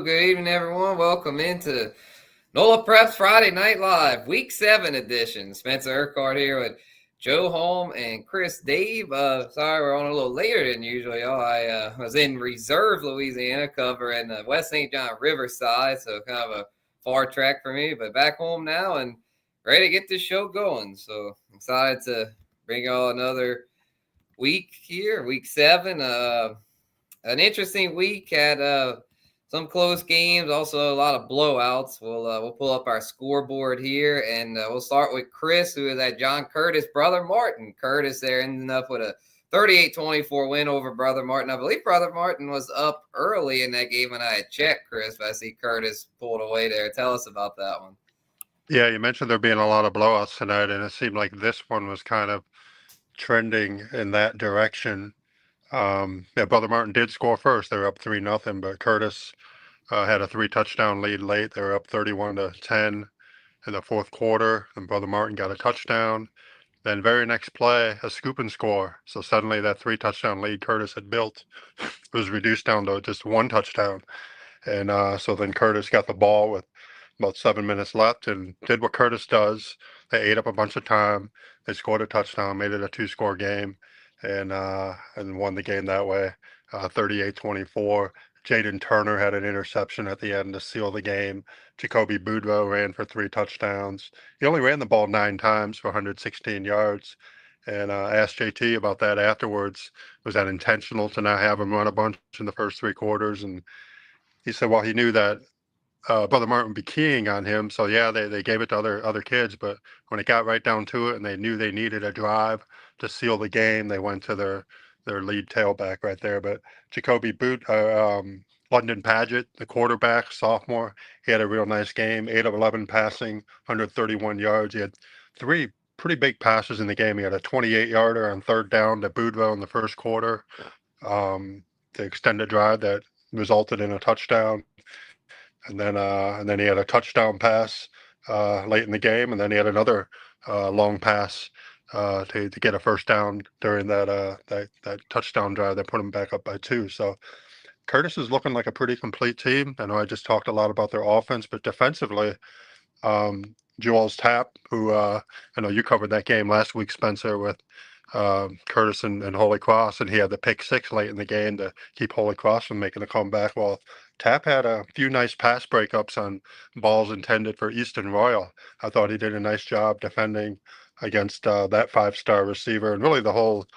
Good evening, everyone. Welcome into NOLA Preps Friday Night Live, Week 7 edition. Spencer Urquhart here with Joe Halm and Chris Dabe. Sorry, we're on a little later than usual, y'all. I was in Reserve, Louisiana, covering West St. John Riverside, so kind of a far trek for me, but back home now and ready to get this show going. So excited to bring y'all another week here, Week 7. An interesting week. Had some close games, also a lot of blowouts. We'll pull up our scoreboard here, and we'll start with Chris, who is at John Curtis' brother Martin. Curtis there ending up with a 38-24 win over Brother Martin. I believe Brother Martin was up early in that game, and I had checked, Chris, but I see Curtis pulled away there. Tell us about that one. Yeah, you mentioned there being a lot of blowouts tonight, and it seemed like this one was kind of trending in that direction. Yeah, Brother Martin did score first. They were up 3-0, but Curtis had a 3-touchdown lead late. They were up 31-10 in the fourth quarter, and Brother Martin got a touchdown. Then very next play, a scoop and score. So suddenly that 3-touchdown lead Curtis had built was reduced down to just one touchdown. And so then Curtis got the ball with about 7 minutes left and did what Curtis does. They ate up a bunch of time. They scored a touchdown, made it a two-score game, and won the game that way, 38-24. Jaden Turner had an interception at the end to seal the game. Jacoby Boudreaux ran for 3 touchdowns. He only ran the ball 9 times for 116 yards. And I asked JT about that afterwards. Was that intentional to not have him run a bunch in the first 3 quarters? And he said, well, he knew that Brother Martin would be keying on him. So yeah, they gave it to other kids, but when it got right down to it and they knew they needed a drive to seal the game, they went to their lead tailback right there. But London Paget, the quarterback, sophomore, he had a real nice game. 8 of 11 passing, 131 yards. He had 3 pretty big passes in the game. He had a 28-yarder on third down to Boudreaux in the first quarter. The extended drive that resulted in a touchdown. And then he had a touchdown pass late in the game, and then he had another long pass to get a first down during that touchdown drive that put him back up by 2. So Curtis is looking like a pretty complete team. I know I just talked a lot about their offense, but defensively, Joel's Tap, who I know you covered that game last week, Spencer, with Curtis and Holy Cross, and he had the pick 6 late in the game to keep Holy Cross from making a comeback. Well, Tap had a few nice pass breakups on balls intended for Easton Royal. I thought he did a nice job defending against that 5-star receiver, and really the whole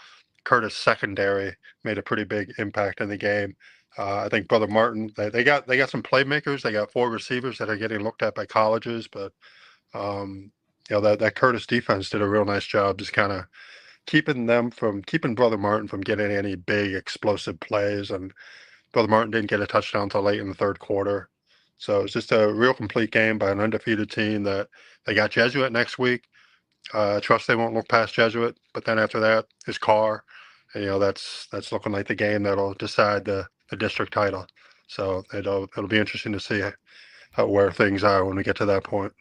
Curtis secondary made a pretty big impact in the game. I think Brother Martin, they got some playmakers. They got 4 receivers that are getting looked at by colleges, but that Curtis defense did a real nice job just kind of keeping Brother Martin from getting any big explosive plays. And Brother Martin didn't get a touchdown until late in the third quarter. So it's just a real complete game by an undefeated team that they got Jesuit next week. I trust they won't look past Jesuit, but then after that is Carr. And, that's looking like the game that'll decide the district title. So it'll be interesting to see where things are when we get to that point.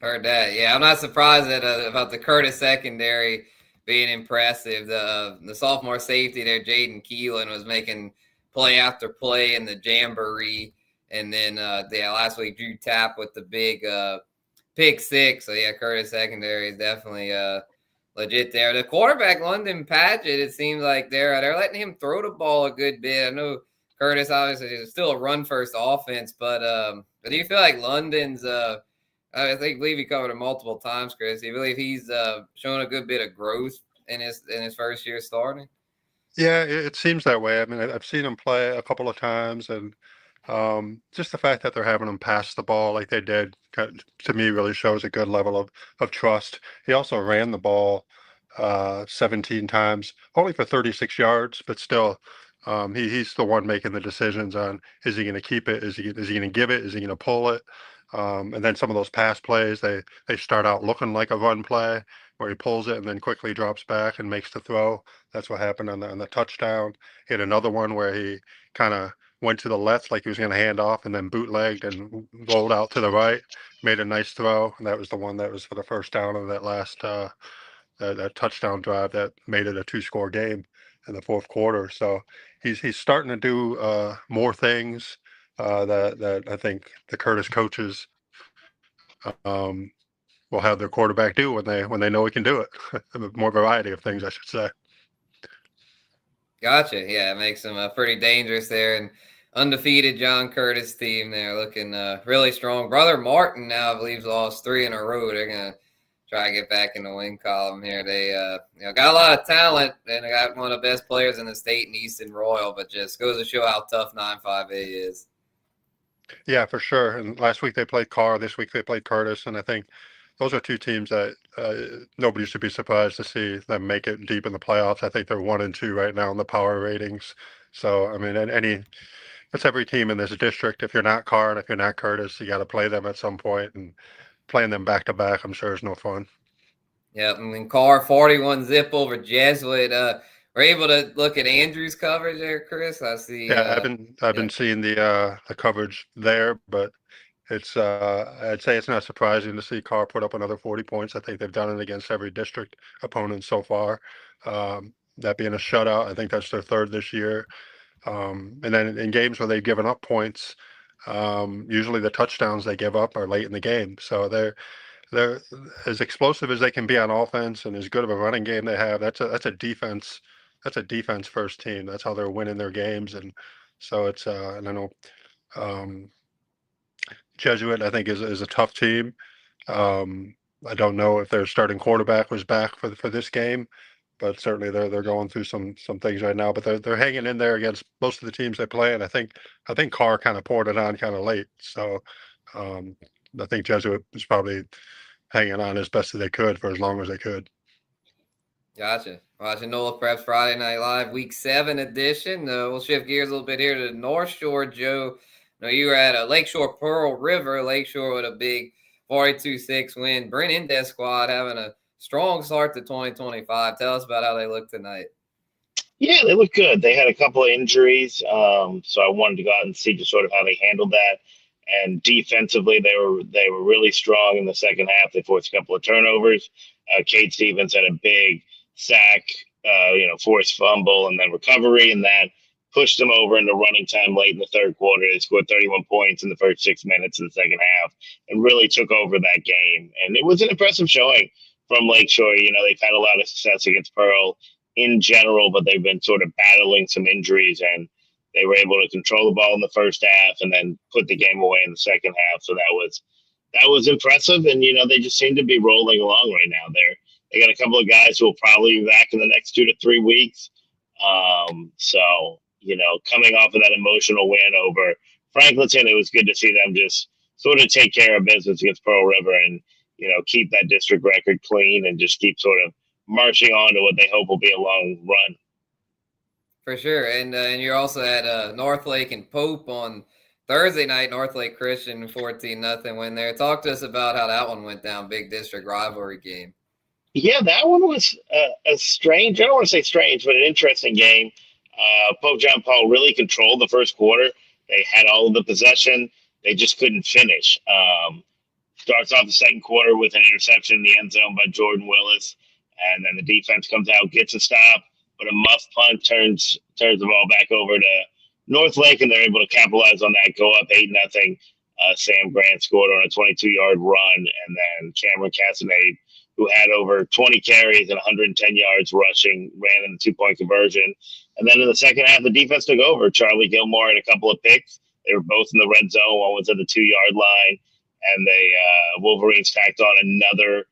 Heard that. Yeah, I'm not surprised about the Curtis secondary being impressive. The sophomore safety there, Jaden Keelan, was making play after play in the jamboree. And then, last week, Drew Tapp with the big pick 6. So, yeah, Curtis secondary is definitely legit there. The quarterback, London Paget, it seems like they're letting him throw the ball a good bit. I know Curtis obviously is still a run-first offense, but do you feel like London's I believe he covered it multiple times, Chris. Do you believe he's shown a good bit of growth in his first year starting? Yeah, it seems that way. I mean, I've seen him play a couple of times, and just the fact that they're having him pass the ball like they did, to me, really shows a good level of trust. He also ran the ball 17 times, only for 36 yards, but still, he's the one making the decisions on, is he going to keep it? Is he going to give it? Is he going to pull it? And then some of those pass plays, they start out looking like a run play where he pulls it and then quickly drops back and makes the throw. That's what happened on the touchdown. He had another one where he kind of went to the left like he was going to hand off and then bootlegged and rolled out to the right, made a nice throw. And that was the one that was for the first down of that last that touchdown drive that made it a 2-score game in the fourth quarter. So he's starting to do more things. that I think the Curtis coaches um, will have their quarterback do when they know he can do it. More variety of things, I should say. Gotcha. Yeah, it makes them pretty dangerous there. And undefeated John Curtis team there looking really strong. Brother Martin now, I believe, lost 3 in a row. They're going to try to get back in the win column here. They got a lot of talent, and they got one of the best players in the state in Easton Royal, but just goes to show how tough 9-5A is. Yeah, for sure. And last week they played Carr. This week they played Curtis, and I think those are two teams that nobody should be surprised to see them make it deep in the playoffs. I think they're 1 and 2 right now in the power ratings. So I mean, that's every team in this district. If you're not Carr and if you're not Curtis, you got to play them at some point, and playing them back to back, I'm sure, is no fun. Yeah, and then Carr 41 zip over Jesuit. We're able to look at Andrew's coverage there, Chris. I see. Yeah, I've been seeing the coverage there, but it's I'd say it's not surprising to see Carr put up another 40 points. I think they've done it against every district opponent so far. That being a shutout, I think that's their third this year. And then in games where they've given up points, usually the touchdowns they give up are late in the game. So they're as explosive as they can be on offense and as good of a running game they have. That's a defense first team. That's how they're winning their games. And so it's and I know um, Jesuit I think is a tough team. I don't know if their starting quarterback was back for this game, but certainly they're going through some things right now. But they're hanging in there against most of the teams they play, and I think Carr kind of poured it on kind of late. So um, I think Jesuit is probably hanging on as best as they could for as long as they could. Gotcha. Watching NOLA Preps Friday Night Live, Week 7 edition. We'll shift gears a little bit here to the North Shore, Joe. You were at a Lakeshore Pearl River. Lakeshore with a big 42-6 win. Brent Indes squad having a strong start to 2025. Tell us about how they look tonight. Yeah, they look good. They had a couple of injuries, so I wanted to go out and see just sort of how they handled that. And defensively, they were really strong in the second half. They forced a couple of turnovers. Kate Stevens had a big sack, forced fumble, and then recovery, and that pushed them over into running time late in the third quarter. They scored 31 points in the first 6 minutes of the second half, and really took over that game. And it was an impressive showing from Lakeshore. They've had a lot of success against Pearl in general, but they've been sort of battling some injuries, and they were able to control the ball in the first half and then put the game away in the second half. So that was impressive, and they just seem to be rolling along right now. They got a couple of guys who will probably be back in the next 2 to 3 weeks. So coming off of that emotional win over Franklinton, it was good to see them just sort of take care of business against Pearl River and keep that district record clean and just keep sort of marching on to what they hope will be a long run. For sure. And you're also at Northlake and Pope on Thursday night. Northlake Christian 14-0 win there. Talk to us about how that one went down. Big district rivalry game. Yeah, that one was a strange, I don't want to say strange, but an interesting game. Pope John Paul really controlled the first quarter. They had all of the possession. They just couldn't finish. Starts off the second quarter with an interception in the end zone by Jordan Willis. And then the defense comes out, gets a stop, but a muff punt turns the ball back over to Northlake, and they're able to capitalize on that, go up 8-0. Sam Grant scored on a 22-yard run, and then Cameron Casanade, who had over 20 carries and 110 yards rushing, ran in the 2-point conversion. And then in the second half, the defense took over. Charlie Gilmore had a couple of picks. They were both in the red zone. One was at the 2-yard line, and they Wolverines tacked on another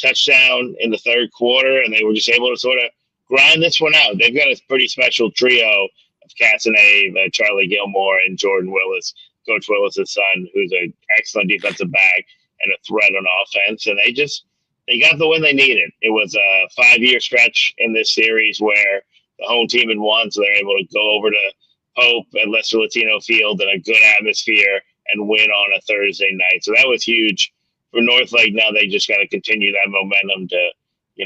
touchdown in the third quarter, and they were just able to sort of grind this one out. They've got a pretty special trio of Casanave, Charlie Gilmore, and Jordan Willis, Coach Willis's son, who's an excellent defensive back and a threat on offense. And they got the win they needed. It was a 5-year stretch in this series where the home team had won, so they're able to go over to Pope at Lester Latino Field in a good atmosphere and win on a Thursday night. So that was huge for Northlake. Now they just got to continue that momentum to,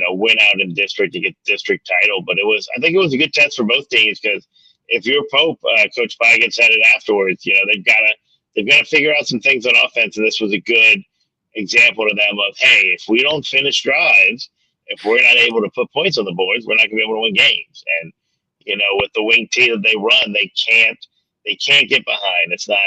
win out in district to get the district title. But I think it was a good test for both teams, because if you're Pope, Coach Bigan said it afterwards, they've got to figure out some things on offense. And this was a good example to them of, hey, if we don't finish drives, if we're not able to put points on the boards, we're not going to be able to win games. And, with the wing tee that they run, they can't They can't get behind. It's not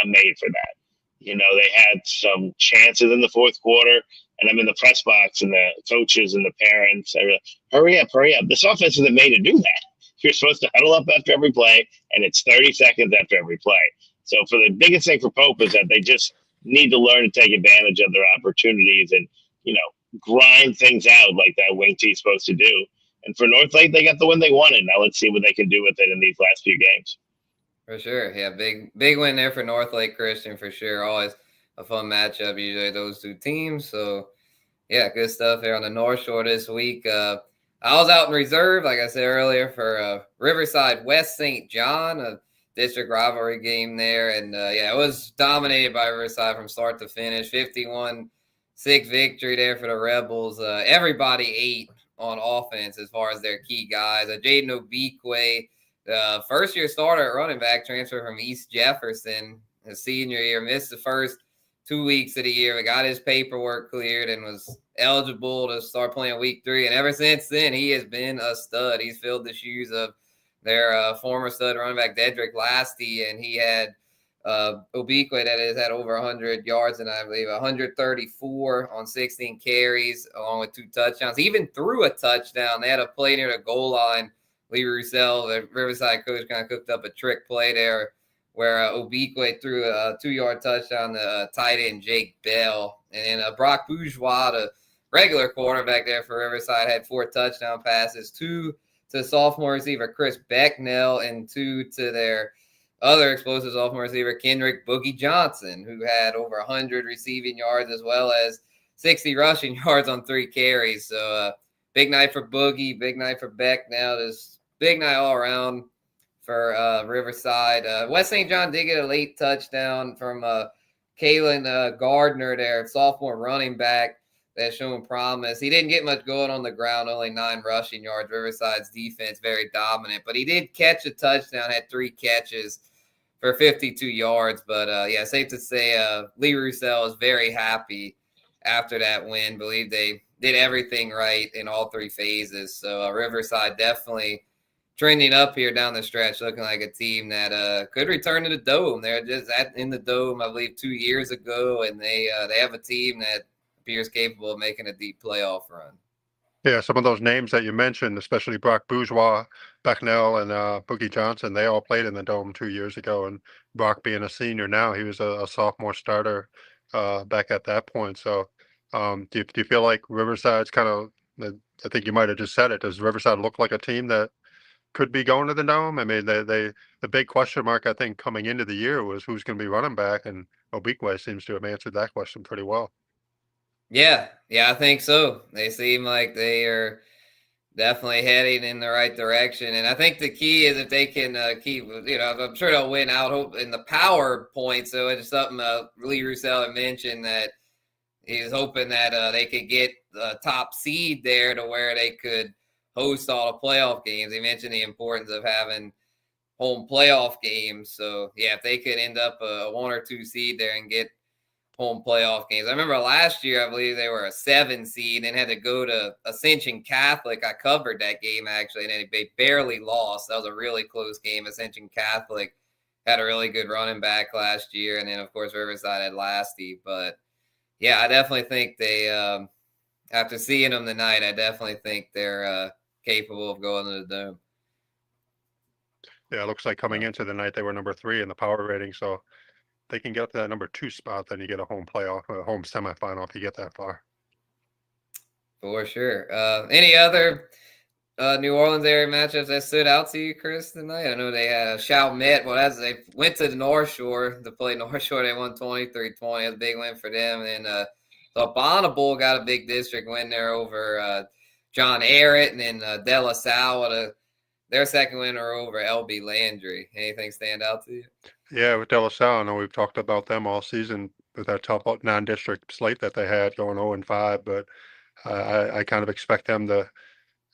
made for that. They had some chances in the fourth quarter, and I'm in the press box, and the coaches and the parents are like, hurry up, hurry up. This offense isn't made to do that. You're supposed to huddle up after every play, and it's 30 seconds after every play. So for the biggest thing for Pope is that they just need to learn to take advantage of their opportunities and, grind things out like that wing T is supposed to do. And for Northlake, they got the win they wanted. Now let's see what they can do with it in these last few games. For sure. Yeah, big win there for Northlake Christian for sure. Always a fun matchup, usually those two teams. So, yeah, good stuff here on the North Shore this week. I was out in reserve, like I said earlier, for Riverside West St. John, a district rivalry game there. And, it was dominated by Riverside from start to finish. 51-6 victory there for the Rebels. Everybody ate on offense as far as their key guys. Jaden Obique, the first-year starter at running back, transfer from East Jefferson, his senior year, missed the first 2 weeks of the year, but got his paperwork cleared and was eligible to start playing week 3. And ever since then, he has been a stud. He's filled the shoes of their former stud running back, Dedrick Lasty, and he had Obique that has had over 100 yards and I believe 134 on 16 carries, along with 2 touchdowns. He even threw a touchdown. They had a play near the goal line. Lee Roussel, the Riverside coach, kind of cooked up a trick play there where Obique threw a 2-yard touchdown to tight end Jake Bell. And then Brock Bourgeois, the regular quarterback there for Riverside, had 4 touchdown passes, 2 to sophomore receiver Chris Becknell and 2 to their other explosive sophomore receiver Kendrick Boogie Johnson, who had over 100 receiving yards as well as 60 rushing yards on 3 carries. So big night for Boogie, big night for Becknell. This big night all around for Riverside. West St. John did get a late touchdown from Kalen Gardner, their sophomore running back that's shown promise. He didn't get much going on the ground, only 9 rushing yards. Riverside's defense very dominant, but he did catch a touchdown, had 3 catches for 52 yards. But safe to say Lee Roussel is very happy after that win. Believe they did everything right in all 3 phases. So Riverside definitely trending up here down the stretch, looking like a team that could return to the Dome. They're just in the Dome, I believe, 2 years ago, and they have a team that appears capable of making a deep playoff run. Yeah, some of those names that you mentioned, especially Brock Bourgeois, Becknell, and Boogie Johnson, they all played in the Dome 2 years ago. And Brock being a senior now, he was a sophomore starter back at that point. So do you feel like Riverside's kind of, I think you might have just said it, does Riverside look like a team that could be going to the Dome? I mean, the big question mark, I think, coming into the year was who's going to be running back, and Obique seems to have answered that question pretty well. Yeah, I think so. They seem like they are definitely heading in the right direction. And I think the key is if they can keep, I'm sure they'll win out in the power point. So it's something Lee Roussel had mentioned that he's hoping that they could get the top seed there to where they could host all the playoff games. He mentioned the importance of having home playoff games. So, if they could end up a 1 or 2 seed there and get home playoff games. I remember last year, I believe they were a 7 seed and had to go to Ascension Catholic. I covered that game, actually, and they barely lost. That was a really close game. Ascension Catholic had a really good running back last year, and then, of course, Riverside had Lasty. But, I definitely think they, after seeing them tonight, I definitely think they're capable of going to the Dome. Yeah, it looks like coming into the night, they were number 3 in the power rating, so they can get to that number 2 spot, then you get a home playoff, a home semifinal if you get that far. For sure. Any other New Orleans area matchups that stood out to you, Chris, tonight? I know they had Chalmette. Well, as they went to the North Shore to play North Shore, they won 23-20. That's a big win for them. And then so Bonneville got a big district win there over John Arrett, and then De La Salle, their second winner over LB Landry. Anything stand out to you? Yeah, with De La Salle, I know we've talked about them all season with that tough non-district slate that they had going 0-5, but I kind of expect them to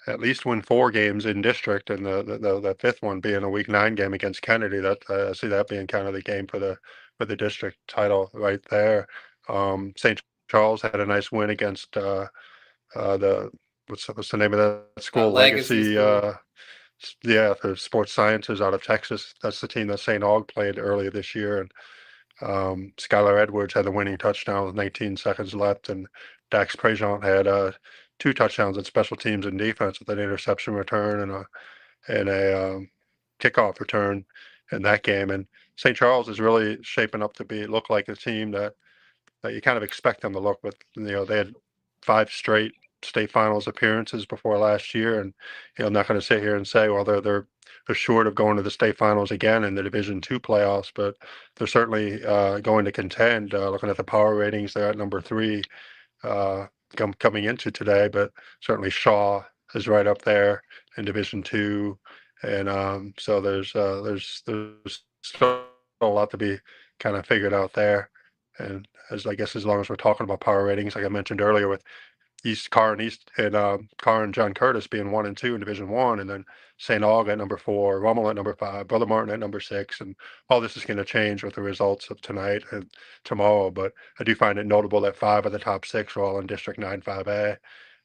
at least win 4 games in district, and the 5th one being a week 9 game against Kennedy. That I see that being kind of the game for the district title right there. St. Charles had a nice win against the what's the name of that school? Legacy school. the sports sciences out of Texas. That's the team that St. Aug played earlier this year, and Skylar Edwards had the winning touchdown with 19 seconds left, and Dax Prejean had 2 touchdowns at special teams and defense with an interception return and a kickoff return in that game. And St. Charles is really shaping up to look like a team that you kind of expect them to look with. They had 5 straight state finals appearances before last year, and I'm not going to sit here and say, well, they're short of going to the state finals again in the Division II playoffs, but they're certainly going to contend. Looking at the power ratings, they're at number 3 coming into today, but certainly Shaw is right up there in Division II, and so there's still a lot to be kind of figured out there. And as long as we're talking about power ratings, like I mentioned earlier, with Carr and John Curtis being 1 and 2 in Division I, and then St. Aug at number 4, Rummel at number 5, Brother Martin at number 6, and all this is going to change with the results of tonight and tomorrow. But I do find it notable that 5 of the top 6 are all in District 9 5A,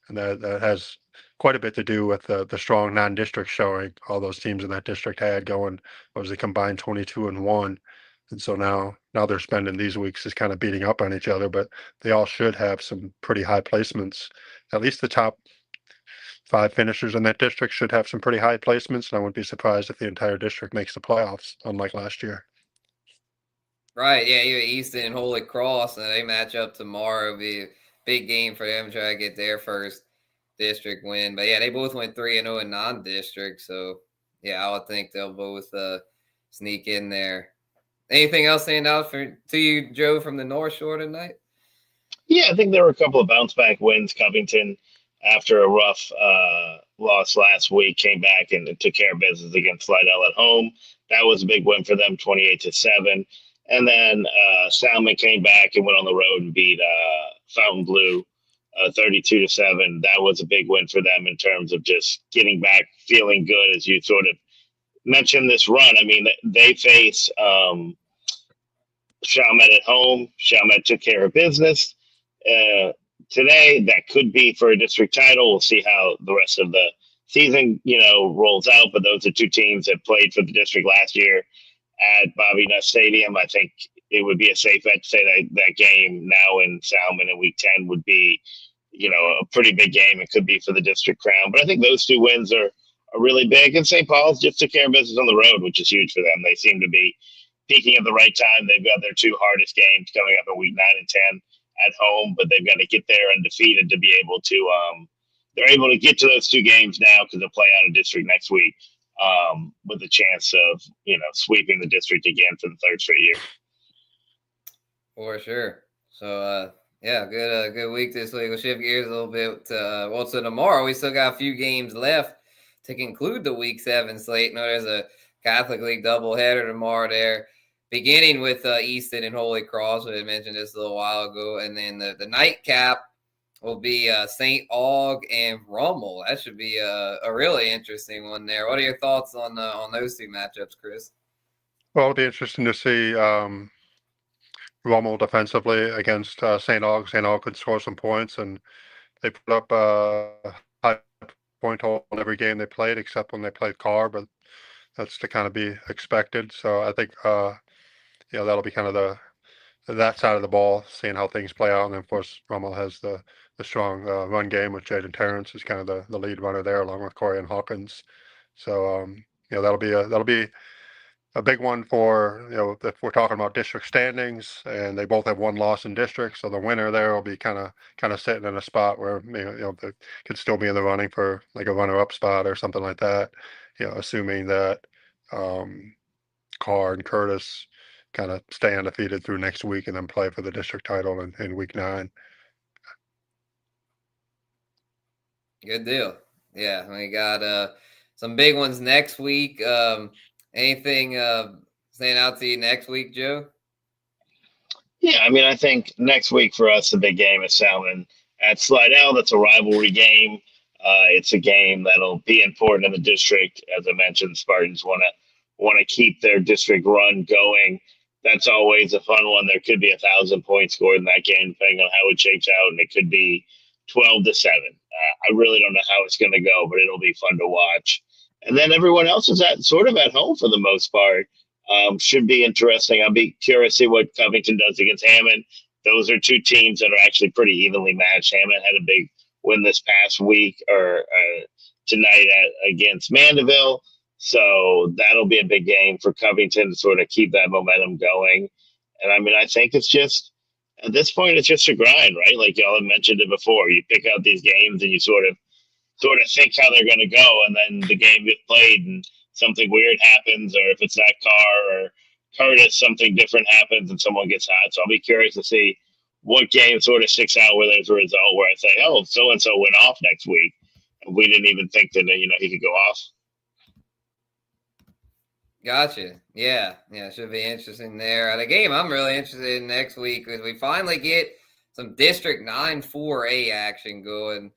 and that has quite a bit to do with the strong non-district showing all those teams in that district had going. What was a combined 22-1. And so now they're spending these weeks just kind of beating up on each other, but they all should have some pretty high placements. At least the top 5 finishers in that district should have some pretty high placements, and I wouldn't be surprised if the entire district makes the playoffs, unlike last year. Right, yeah, you Easton and Holy Cross, and they match up tomorrow. It'll be a big game for them trying to get their first district win. But yeah, they both went 3-0 in non-district, so yeah, I would think they'll both sneak in there. Anything else stand out to you, Joe, from the North Shore tonight? Yeah, I think there were a couple of bounce back wins. Covington, after a rough loss last week, came back and took care of business against Slidell at home. That was a big win for them, 28-7. And then Salmon came back and went on the road and beat Fountain Blue 32-7. That was a big win for them in terms of just getting back, feeling good, as you sort of mentioned this run. I mean, they face Chalmette at home. Chalmette took care of business today. That could be for a district title. We'll see how the rest of the season, rolls out. But those are 2 teams that played for the district last year at Bobby Nuss Stadium. I think it would be a safe bet to say that game now in Salmon in Week 10 would be, a pretty big game. It could be for the district crown. But I think those 2 wins are really big. And St. Paul's just took care of business on the road, which is huge for them. They seem to be peaking at the right time. They've got their 2 hardest games coming up in Week 9 and 10 at home, but they've got to get there undefeated to be able to. They're able to get to those 2 games now because they'll play out of district next week with a chance of sweeping the district again for the 3rd straight year. For sure. So yeah, good week this week. We'll shift gears a little bit. So tomorrow we still got a few games left to conclude the Week 7 slate. There's a Catholic League doubleheader tomorrow there, beginning with Easton and Holy Cross. We mentioned this a little while ago. And then the nightcap will be St. Aug and Rummel. That should be a really interesting one there. What are your thoughts on those 2 matchups, Chris? Well, it'll be interesting to see Rummel defensively against St. Aug. St. Aug could score some points, and they put up a high point total in every game they played, except when they played Carr, but that's to kind of be expected. So I think that'll be kind of that side of the ball, seeing how things play out. And then, of course, Rummel has the strong run game with Jaden Terrence is kind of the lead runner there, along with Corey and Hawkins. So that'll be a big one for if we're talking about district standings, and they both have 1 loss in district. So the winner there will be kind of sitting in a spot where they could still be in the running for like a runner-up spot or something like that. Assuming that Carr and Curtis kind of stay undefeated through next week and then play for the district title in Week 9. Good deal. Yeah, we got some big ones next week. Anything stand out to you next week, Joe? Yeah, I mean, I think next week for us, the big game is Salmon at Slidell. That's a rivalry game. It's a game that'll be important in the district. As I mentioned, Spartans want to keep their district run going. That's always a fun one. There could be 1,000 points scored in that game, depending on how it shakes out, and it could be 12-7. I really don't know how it's going to go, but it'll be fun to watch. And then everyone else is sort of at home for the most part. Should be interesting. I'll be curious to see what Covington does against Hammond. Those are two teams that are actually pretty evenly matched. Hammond had a big win this past week or tonight against Mandeville. So that'll be a big game for Covington to sort of keep that momentum going. And I mean, I think it's just at this point, it's just a grind, right? Like y'all have mentioned it before. You pick out these games and you sort of think how they're going to go, and then the game gets played and something weird happens, or if it's that car or Curtis, something different happens and someone gets hot. So I'll be curious to see what game sort of sticks out where there's a result where I say, oh, so and so went off next week. And we didn't even think that he could go off. Gotcha. Yeah. Should be interesting there. The game I'm really interested in next week is we finally get some District 9-4A action going,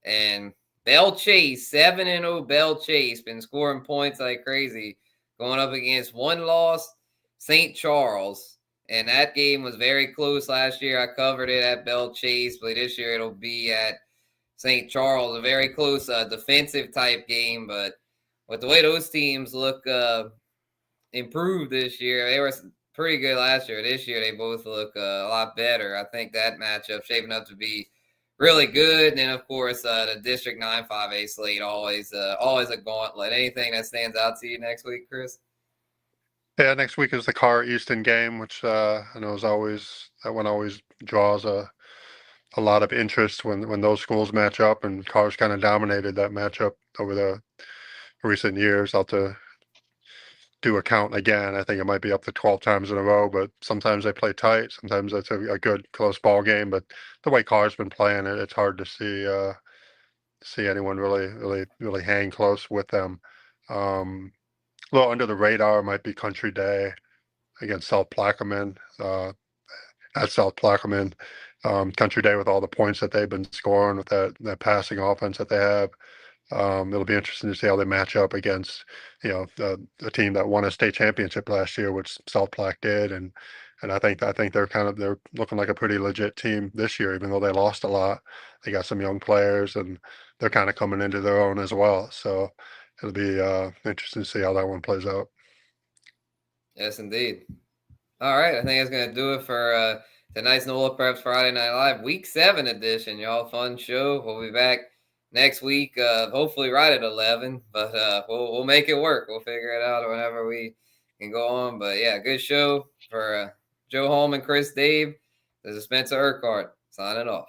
and Belle Chase, 7-0 Belle Chase, been scoring points like crazy, going up against one loss St. Charles. And that game was very close last year. I covered it at Belle Chase, but this year it'll be at St. Charles. A very close defensive type game, but with the way those teams look improved this year, they were pretty good last year. This year they both look a lot better. I think that matchup shaping up to be really good. And then of course the District 9-5A slate, always a gauntlet. Anything that stands out to you next week, Chris? Yeah, next week is the Carr Easton game, which I know is always draws a lot of interest when those schools match up, and Carr's kind of dominated that matchup over the recent years. I'll have to do a count again. I think it might be up to 12 times in a row, but sometimes they play tight. Sometimes it's a good close ball game. But the way Carr's been playing it, it's hard to see anyone really hang close with them. A little under the radar might be Country Day against South Plaquemine. At South Plaquemine, Country Day with all the points that they've been scoring with that passing offense that they have. It'll be interesting to see how they match up against, the team that won a state championship last year, which South Plaque did, and I think they're looking like a pretty legit team this year, even though they lost a lot. They got some young players, and they're kind of coming into their own as well. So it'll be interesting to see how that one plays out. Yes, indeed. All right, I think that's going to do it for tonight's NOLA Preps Friday Night Live Week 7 edition. Y'all, fun show. We'll be back next week, hopefully right at 11, but we'll make it work. We'll figure it out whenever we can go on. But yeah, good show for Joe Halm and Chris Dabe. This is Spencer Urquhart signing off.